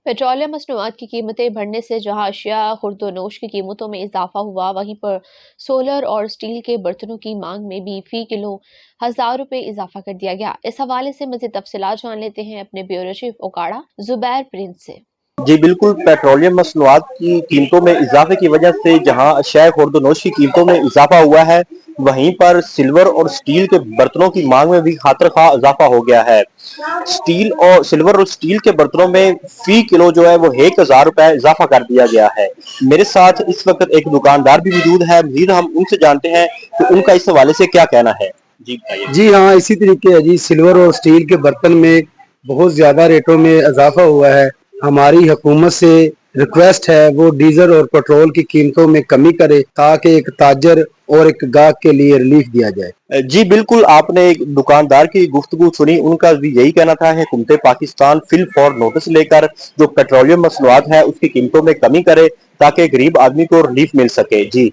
Petroleum मसनूआत की कीमतें बढ़ने से जहां अशिया खुर्दोनोश की कीमतों में इजाफा हुआ, वहीं पर सोलर और स्टील के बर्तनों की मांग में भी फी किलो 1,000 रुपए इजाफा कर दिया गया। इस हवाले से मज़ीद तफसीलात जान लेते हैं अपने bureau chief Okara Zubair Prince से। जी बिल्कुल, पेट्रोलियम मसनूआत की कीमतों में इजाफे की वजह से जहां अशिया खुर्दोनोश की कीमतों में इजाफा हुआ है, वहीं पर सिल्वर और स्टील के बर्तनों की मांग में भी खातिर-खा इजाफा हो गया है। सिल्वर और स्टील के बर्तनों में फी किलो जो है वो 1,000 रुपए इजाफा कर दिया गया है। मेरे साथ इस वक्त एक दुकानदार भी मौजूद है, मजीद हम उनसे जानते हैं कि उनका इस हवाले से क्या कहना है। जी बताइए। जी हाँ, इसी तरीके है जी। सिल्वर और स्टील के बर्तन में बहुत ज़्यादा रेटों में इजाफा हुआ है। हमारी हुकूमत से रिक्वेस्ट है वो डीजल और पेट्रोल की कीमतों में कमी करे ताकि एक ताजर और एक गाहक के लिए रिलीफ दिया जाए। जी बिल्कुल, आपने एक दुकानदार की गुफ्तगू सुनी, उनका भी यही कहना था कि हुकूमत पाकिस्तान फिल फॉर नोटिस लेकर जो पेट्रोलियम मसनूआत है उसकी कीमतों में कमी करे ताकि गरीब आदमी को रिलीफ मिल सके। जी